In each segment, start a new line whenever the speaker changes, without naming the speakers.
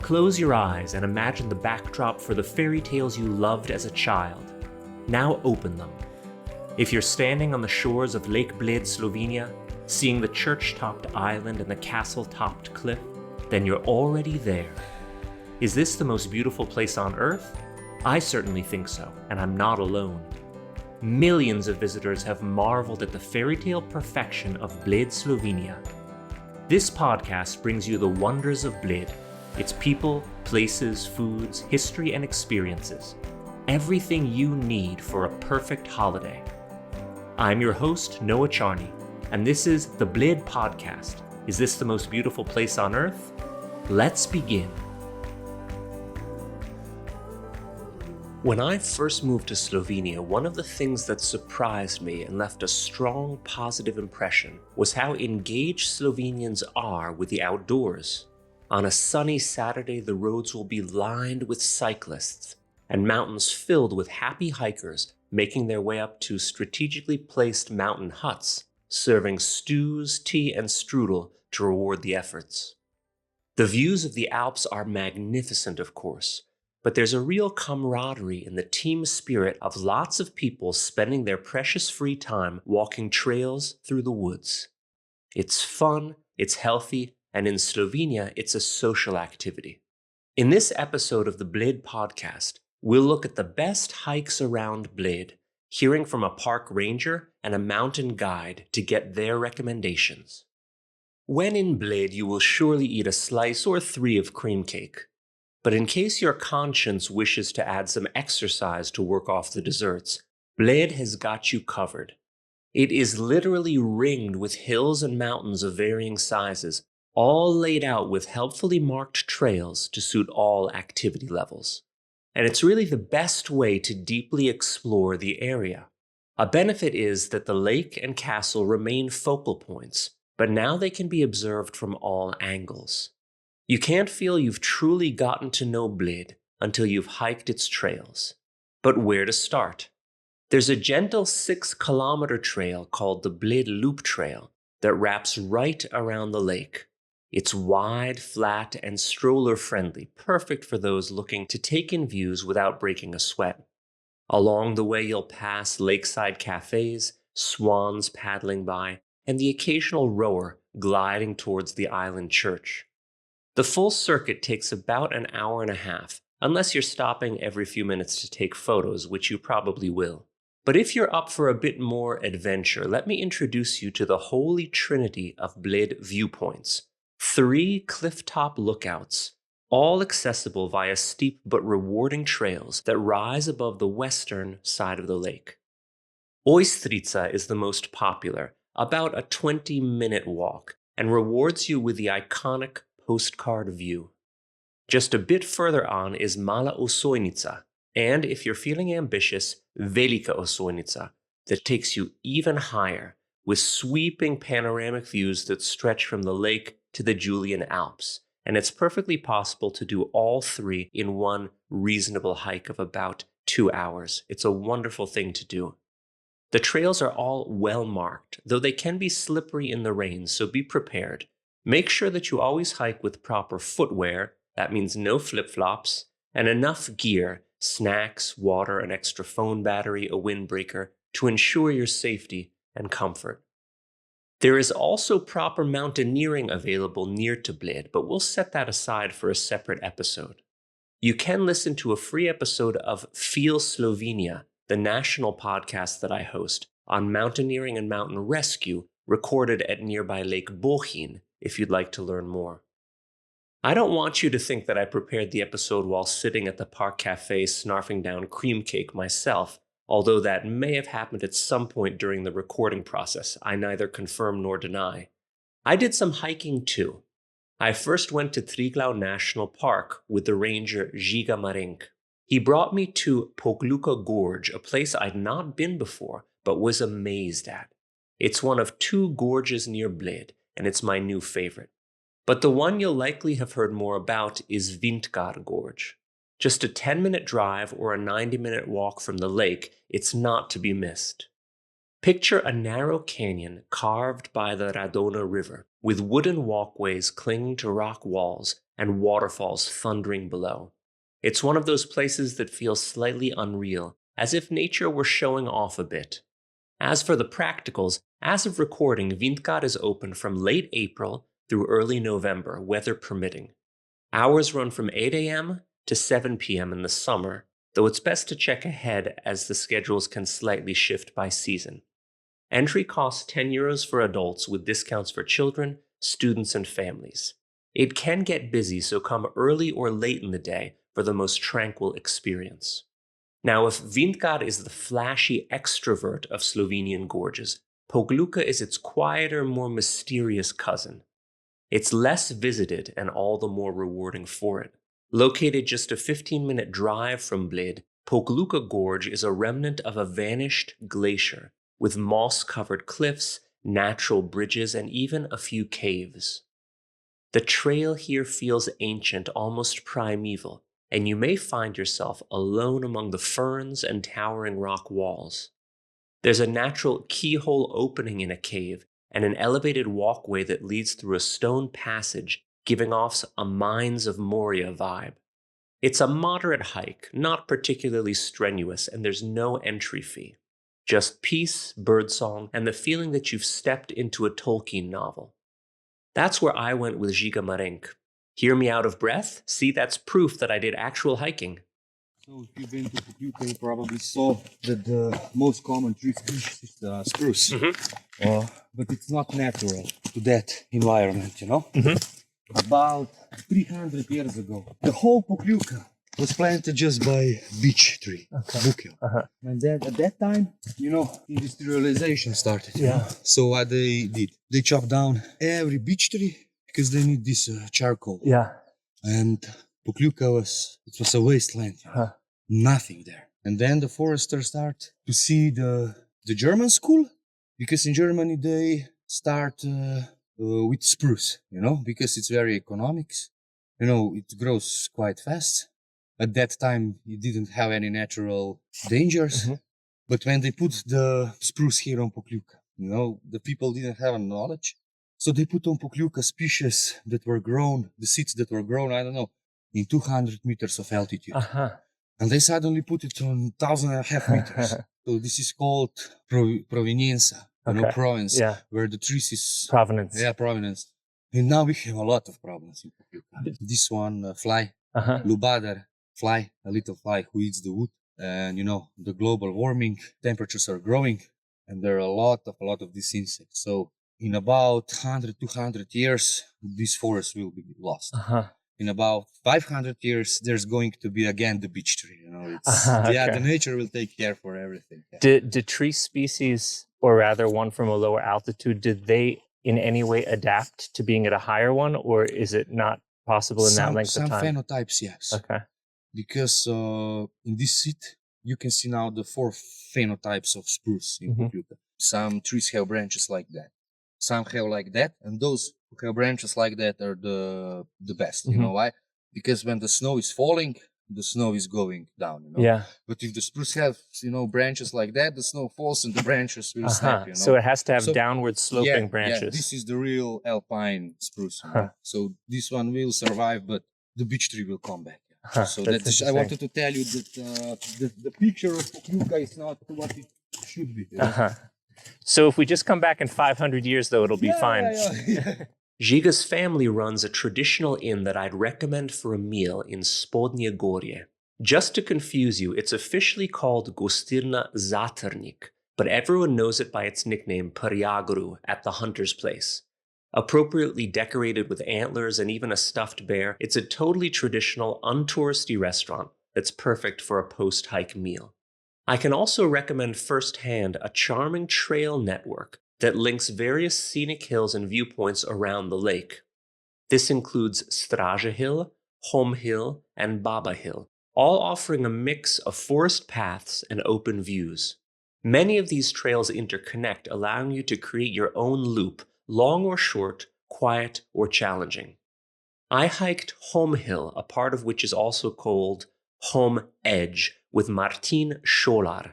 Close your eyes and imagine the backdrop for the fairy tales you loved as a child. Now open them. If you're standing on the shores of Lake Bled, Slovenia, seeing the church-topped island and the castle-topped cliff, then you're already there. Is this the most beautiful place on Earth? I certainly think so, and I'm not alone. Millions of visitors have marveled at the fairy tale perfection of Bled, Slovenia. This podcast brings you the wonders of Bled, its people, places, foods, history, and experiences. Everything you need for a perfect holiday. I'm your host, Noah Charney, and this is the Bled Podcast. Is this the most beautiful place on Earth? Let's begin. When I first moved to Slovenia, one of the things that surprised me and left a strong positive impression was how engaged Slovenians are with the outdoors. On a sunny Saturday, the roads will be lined with cyclists and mountains filled with happy hikers making their way up to strategically placed mountain huts, serving stews, tea, and strudel to reward the efforts. The views of the Alps are magnificent, of course, but there's a real camaraderie in the team spirit of lots of people spending their precious free time walking trails through the woods. It's fun, it's healthy, and in Slovenia, it's a social activity. In this episode of the Bled Podcast, we'll look at the best hikes around Bled, hearing from a park ranger and a mountain guide to get their recommendations. When in Bled, you will surely eat a slice or three of cream cake. But in case your conscience wishes to add some exercise to work off the desserts, Bled has got you covered. It is literally ringed with hills and mountains of varying sizes, all laid out with helpfully marked trails to suit all activity levels. And it's really the best way to deeply explore the area. A benefit is that the lake and castle remain focal points, but now they can be observed from all angles. You can't feel you've truly gotten to know Bled until you've hiked its trails. But where to start? There's a gentle 6-kilometer trail called the Bled Loop Trail that wraps right around the lake. It's wide, flat, and stroller-friendly, perfect for those looking to take in views without breaking a sweat. Along the way, you'll pass lakeside cafes, swans paddling by, and the occasional rower gliding towards the island church. The full circuit takes about an hour and a half, unless you're stopping every few minutes to take photos, which you probably will. But if you're up for a bit more adventure, let me introduce you to the holy trinity of Bled viewpoints. 3 cliff-top lookouts, all accessible via steep but rewarding trails that rise above the western side of the lake. Ojstrica is the most popular, about a 20-minute walk, and rewards you with the iconic postcard view. Just a bit further on is Mala Osojnica, and if you're feeling ambitious, Velika Osojnica, that takes you even higher, with sweeping panoramic views that stretch from the lake to the Julian Alps, and it's perfectly possible to do all 3 in one reasonable hike of about 2 hours. It's a wonderful thing to do. The trails are all well marked, though they can be slippery in the rain, so be prepared. Make sure that you always hike with proper footwear, that means no flip-flops, and enough gear, snacks, water, an extra phone battery, a windbreaker, to ensure your safety and comfort. There is also proper mountaineering available near to Bled, but we'll set that aside for a separate episode. You can listen to a free episode of Feel Slovenia, the national podcast that I host, on mountaineering and mountain rescue, recorded at nearby Lake Bohinj, if you'd like to learn more. I don't want you to think that I prepared the episode while sitting at the park cafe snarfing down cream cake myself, although that may have happened at some point during the recording process. I neither confirm nor deny. I did some hiking too. I first went to Triglav National Park with the ranger Žiga Marenk. He brought me to Pogluka Gorge, a place I'd not been before, but was amazed at. It's one of 2 gorges near Bled, and it's my new favorite. But the one you'll likely have heard more about is Vintgar Gorge. Just a 10-minute drive or a 90-minute walk from the lake, it's not to be missed. Picture a narrow canyon carved by the Radona River, with wooden walkways clinging to rock walls and waterfalls thundering below. It's one of those places that feels slightly unreal, as if nature were showing off a bit. As for the practicals, as of recording, Vindkad is open from late April through early November, weather permitting. Hours run from 8 a.m. to 7 p.m. in the summer, though it's best to check ahead as the schedules can slightly shift by season. Entry costs €10 for adults with discounts for children, students, and families. It can get busy, so come early or late in the day for the most tranquil experience. Now, if Vindkad is the flashy extrovert of Slovenian gorges, Pokljuka is its quieter, more mysterious cousin. It's less visited and all the more rewarding for it. Located just a 15-minute drive from Bled, Pokljuka Gorge is a remnant of a vanished glacier, with moss-covered cliffs, natural bridges, and even a few caves. The trail here feels ancient, almost primeval, and you may find yourself alone among the ferns and towering rock walls. There's a natural keyhole opening in a cave and an elevated walkway that leads through a stone passage, giving off a Mines of Moria vibe. It's a moderate hike, not particularly strenuous, and there's no entry fee. Just peace, birdsong, and the feeling that you've stepped into a Tolkien novel. That's where I went with Žiga Marenk. Hear me out of breath? See, that's proof that I did actual hiking.
So if you've been to Pokljuka, you probably saw that the most common tree species is the spruce. But it's not natural to that environment, you know? About 300 years ago, the whole Pokljuka was planted just by beech tree, bukio. And then at that time, you know, industrialization started. So what they did, they chopped down every beech tree because they need this charcoal. And Pokljuka was a wasteland, nothing there. And then the foresters start to see the German school, because in Germany they start with spruce, you know, because it's very economics. You know, it grows quite fast. At that time, it didn't have any natural dangers. But when they put the spruce here on Pokljuka, you know, the people didn't have knowledge. So they put on Pokljuka species that were grown, the seeds that were grown, I don't know, in 200 meters of altitude. And they suddenly put it on 1,500 meters. So this is called provenienza, you know, province, where the trees is...
Provenance.
Yeah, provenance. And now we have a lot of provenance in Pokljuka. This one, fly, lubadar, fly, a little fly who eats the wood. And, you know, the global warming, temperatures are growing, and there are a lot of these insects. So in about 100, 200 years, this forest will be lost. In about 500 years, there's going to be again the beech tree. You know, it's the nature will take care for everything.
Did tree species, or rather one from a lower altitude, did they in any way adapt to being at a higher one, or is it not possible in that length of time?
Some phenotypes, yes. Because in this seat, you can see now the 4 phenotypes of spruce in Pokljuka. Some trees have branches like that. Some have like that, and those who have branches like that are the best. You know why? Because when the snow is falling, the snow is going down. You know? But if the spruce have, you know, branches like that, the snow falls and the branches will snap. You know?
So it has to have downward sloping branches.
This is the real alpine spruce. You know? So this one will survive, but the beech tree will come back. So that's I wanted to tell you that the picture of Pokljuka is not what it should be. You know?
So if we just come back in 500 years, though, it'll be fine.
Žiga's family runs a traditional inn that I'd recommend for a meal in Spodnje Gorje. Just to confuse you, it's officially called Gostirna Zatrnik, but everyone knows it by its nickname Prjagru at the hunter's place. Appropriately decorated with antlers and even a stuffed bear, it's a totally traditional, untouristy restaurant that's perfect for a post-hike meal. I can also recommend firsthand a charming trail network that links various scenic hills and viewpoints around the lake. This includes Straže Hill, Home Hill, and Baba Hill, all offering a mix of forest paths and open views. Many of these trails interconnect, allowing you to create your own loop, long or short, quiet or challenging. I hiked Home Hill, a part of which is also called Home Edge, with Martin Šolar.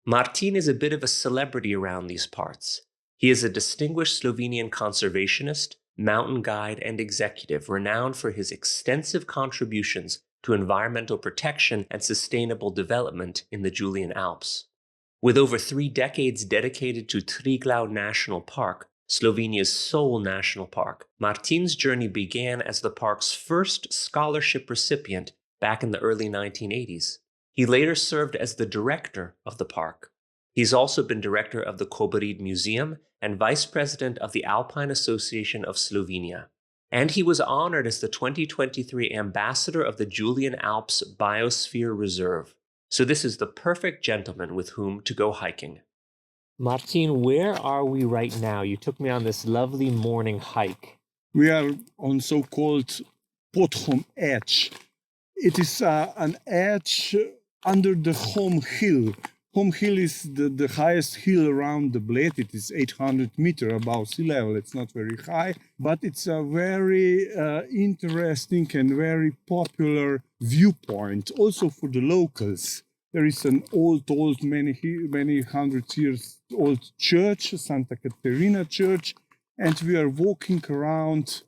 Martin is a bit of a celebrity around these parts. He is a distinguished Slovenian conservationist, mountain guide, and executive renowned for his extensive contributions to environmental protection and sustainable development in the Julian Alps. With over 3 decades dedicated to Triglav National Park, Slovenia's sole national park, Martin's journey began as the park's first scholarship recipient back in the early 1980s. He later served as the director of the park. He's also been director of the Kobarid Museum and vice president of the Alpine Association of Slovenia. And he was honored as the 2023 ambassador of the Julian Alps Biosphere Reserve. So this is the perfect gentleman with whom to go hiking.
Martin, where are we right now? You took me on this lovely morning hike.
We are on so-called Podhom Edge. It is an edge under the Hom Hill. Hom Hill is the highest hill around the Bled. It is 800 meters above sea level. It's not very high, but it's a very interesting and very popular viewpoint, also for the locals. There is an old, many hundred years old church, Santa Caterina Church, and we are walking around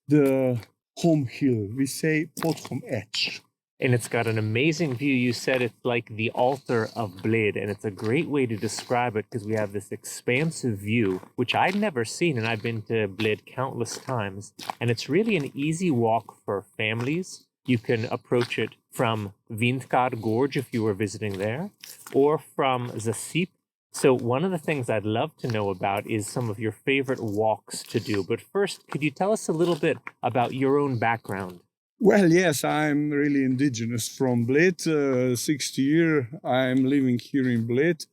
the Hom Hill. We say Podhom Edge.
And it's got an amazing view. You said it's like the altar of Bled, and it's a great way to describe it because we have this expansive view, which I'd never seen, and I've been to Bled countless times. And it's really an easy walk for families. You can approach it from Vindkar Gorge if you were visiting there, or from Zasip. So one of the things I'd love to know about is some of your favorite walks to do. But first, could you tell us a little bit about your own background?
Well, yes, I'm really indigenous from Bled. 60 years I'm living here in Bled.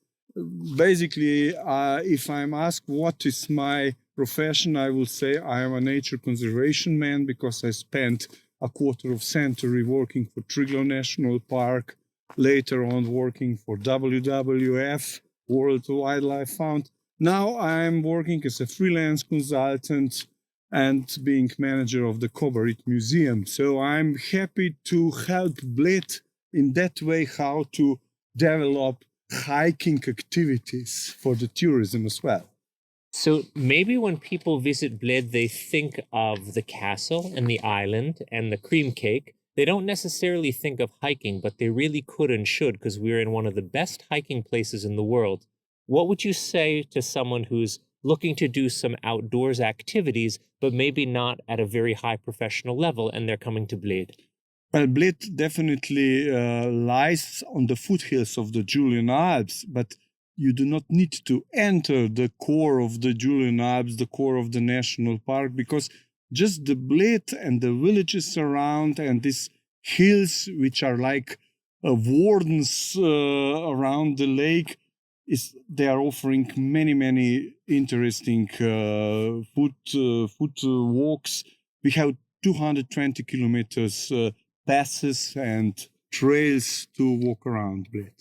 Basically, if I'm asked what is my profession, I will say I am a nature conservation man because I spent a quarter of century working for Triglav National Park, later on working for WWF, World Wildlife Fund. Now I'm working as a freelance consultant and being manager of the Kobarid Museum. So I'm happy to help Bled in that way how to develop hiking activities for the tourism as well.
So maybe when people visit Bled, they think of the castle and the island and the cream cake. They don't necessarily think of hiking, but they really could and should because we're in one of the best hiking places in the world. What would you say to someone who's looking to do some outdoors activities, but maybe not at a very high professional level, and they're coming to Bled?
Well, Bled definitely lies on the foothills of the Julian Alps, but you do not need to enter the core of the Julian Alps, the core of the national park, because just the Bled and the villages around and these hills, which are like wardens around the lake, they are offering many interesting foot walks. We have 220 kilometers passes and trails to walk around Bled.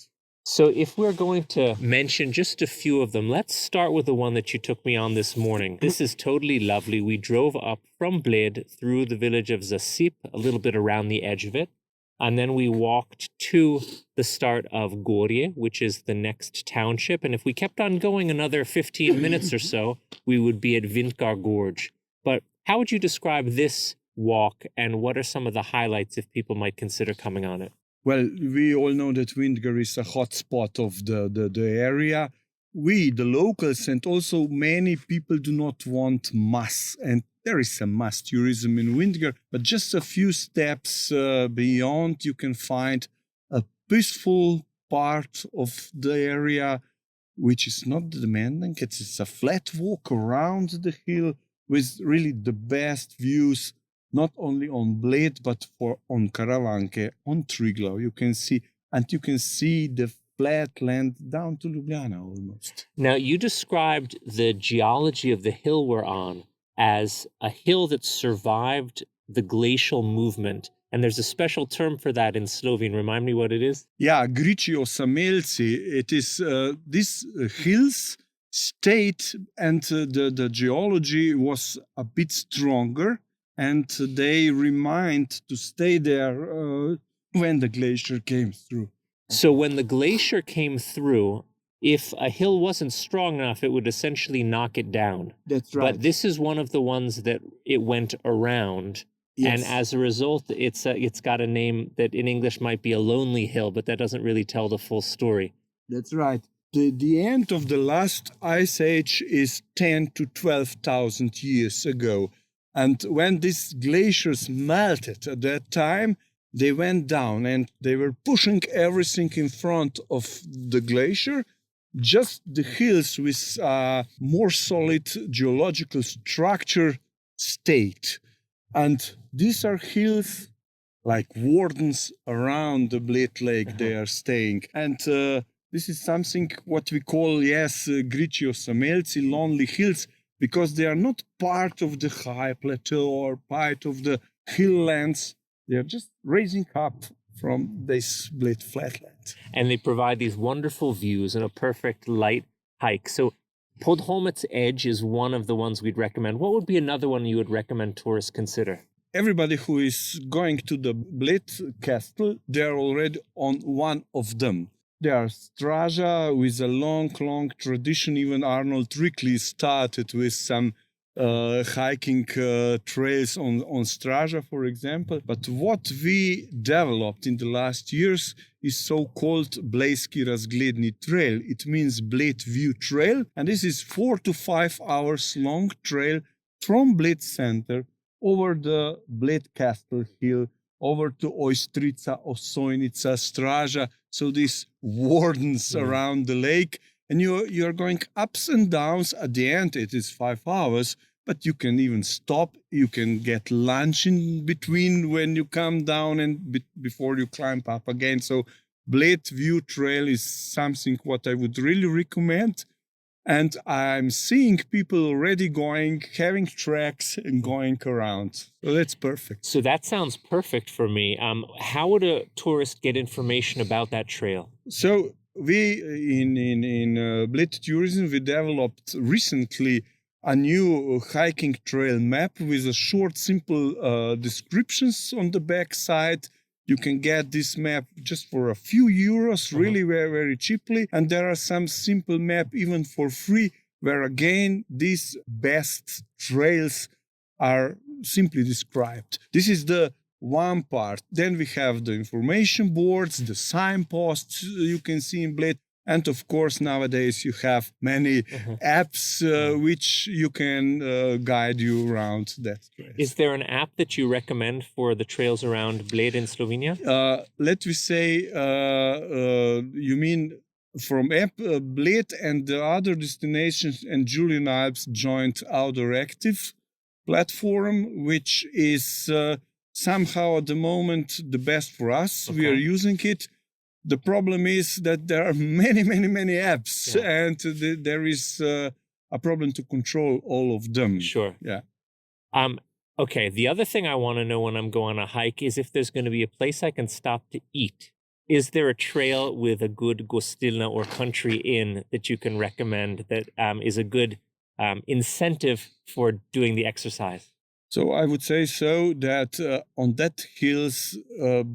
So if we're going to mention just a few of them, let's start with the one that you took me on this morning. This is totally lovely. We drove up from Bled through the village of Zasip, a little bit around the edge of it. And then we walked to the start of Gorje, which is the next township. And if we kept on going another 15 minutes or so, we would be at Vindkar Gorge. But how would you describe this walk, and what are some of the highlights if people might consider coming on it?
Well, we all know that Vindkar is a hot spot of the area. We, the locals, and also many people do not want mass. And there is some mass tourism in Vindkar, but just a few steps beyond, you can find a peaceful part of the area, which is not demanding. It's a flat walk around the hill with really the best views, not only on Bled, but on Karavanke, on Triglav. You can see the flat land down to Ljubljana almost.
Now, you described the geology of the hill we're on as a hill that survived the glacial movement. And there's a special term for that in Slovene. Remind me what it is?
Yeah, Griči osamelci. It is these hills stayed, and the geology was a bit stronger, and they remained to stay there when the glacier came through.
So when the glacier came through, if a hill wasn't strong enough, it would essentially knock it down.
That's right.
But this is one of the ones that it went around.
Yes.
And as a result, it's got a name that in English might be a lonely hill, but that doesn't really tell the full story.
That's right. The end of the last ice age is 10 to 12,000 years ago. And when these glaciers melted at that time, they went down and they were pushing everything in front of the glacier. Just the hills with more solid geological structure stayed. And these are hills like wardens around the Bled Lake they are staying. And this is something what we call, Griciosamelci, lonely hills, because they are not part of the high plateau or part of the hill lands. They are just raising up from this Bled flatland.
And they provide these wonderful views and a perfect light hike. So Podholmets Edge is one of the ones we'd recommend. What would be another one you would recommend tourists consider?
Everybody who is going to the Bled Castle, they're already on one of them. There are Straža with a long tradition. Even Arnold Rickley started with some hiking trails on Straža, for example. But what we developed in the last years is so-called Blejski Razgledni Trail. It means Bled View Trail. And this is 4 to 5 hours long trail from Bled Center over the Bled Castle Hill, over to Ojstrica, Osojnica, Straža. So these wardens around the lake. And you're going ups and downs. At the end, it is 5 hours, but you can even stop. You can get lunch in between when you come down and before you climb up again. So Bled View Trail is something what I would really recommend. And I'm seeing people already going, having tracks and going around. So that's perfect.
So that sounds perfect for me. How would a tourist get information about that trail?
So we, in Bled Tourism, we developed recently a new hiking trail map with a short, simple descriptions on the back side. You can get this map just for a few euros, really very, very cheaply. And there are some simple map even for free, where again, these best trails are simply described. This is the one part. Then we have the information boards, the signposts you can see in Bled. And of course, nowadays you have many apps which you can guide you around that trail.
Is there an app that you recommend for the trails around Bled in Slovenia?
Let me say, you mean from app Bled and the other destinations and Julian Alps joint Outdoor Active platform, which is somehow at the moment the best for us. We are using it. The problem is that there are many apps, and there is a problem to control all of them.
Sure.
Yeah.
Okay, the other thing I want to know when I'm going on a hike is if there's going to be a place I can stop to eat. Is there a trail with a good gostilna or country inn that you can recommend that is a good incentive for doing the exercise?
So I would say so that on that hills,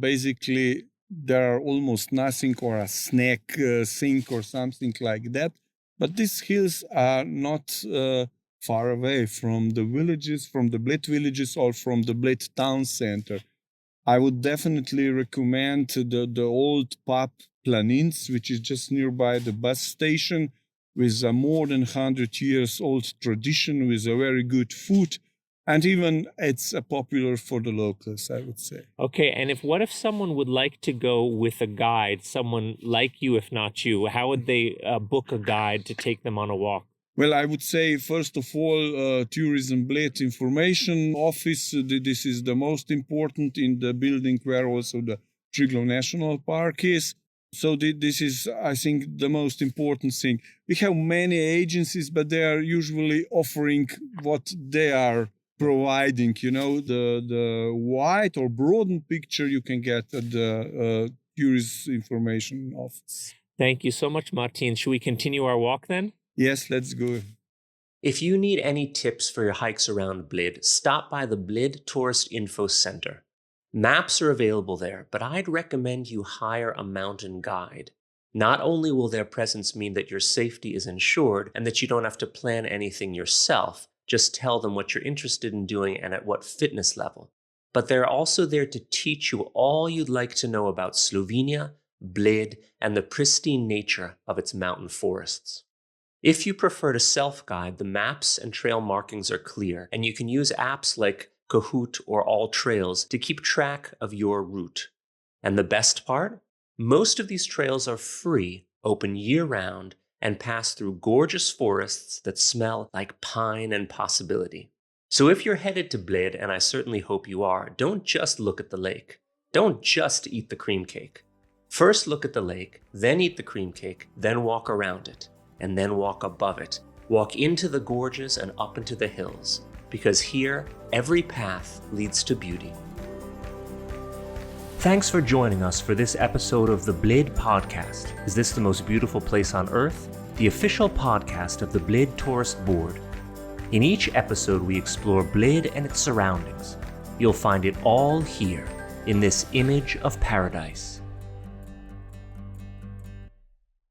basically, there are almost nothing or a snack sink or something like that. But these hills are not far away from the villages, from the Bled villages or from the Bled town center. I would definitely recommend the old pub Planins, which is just nearby the bus station, with a more than 100 years old tradition, with a very good food. And even it's popular for the locals, I would say.
Okay, and what if someone would like to go with a guide, someone like you, if not you? How would they book a guide to take them on a walk?
Well, I would say, first of all, Tourism Bled Information Office. This is the most important in the building where also the Triglav National Park is. So this is, I think, the most important thing. We have many agencies, but they are usually offering what they are providing. The wide or broadened picture you can get at the Tourist Information Office.
Thank you so much, Martin. Should we continue our walk then?
Yes, let's go.
If you need any tips for your hikes around Bled, stop by the Bled Tourist Info Center. Maps are available there, but I'd recommend you hire a mountain guide. Not only will their presence mean that your safety is ensured and that you don't have to plan anything yourself, just tell them what you're interested in doing and at what fitness level, but they're also there to teach you all you'd like to know about Slovenia, Bled, and the pristine nature of its mountain forests. If you prefer to self-guide, the maps and trail markings are clear, and you can use apps like Kahoot or All Trails to keep track of your route. And the best part? Most of these trails are free, open year-round, and pass through gorgeous forests that smell like pine and possibility. So if you're headed to Bled, and I certainly hope you are, don't just look at the lake. Don't just eat the cream cake. First look at the lake, then eat the cream cake, then walk around it, and then walk above it. Walk into the gorges and up into the hills, because here, every path leads to beauty. Thanks for joining us for this episode of the Bled Podcast. Is this the most beautiful place on earth? The official podcast of the Bled Tourist Board. In each episode, we explore Bled and its surroundings. You'll find it all here, in this image of paradise.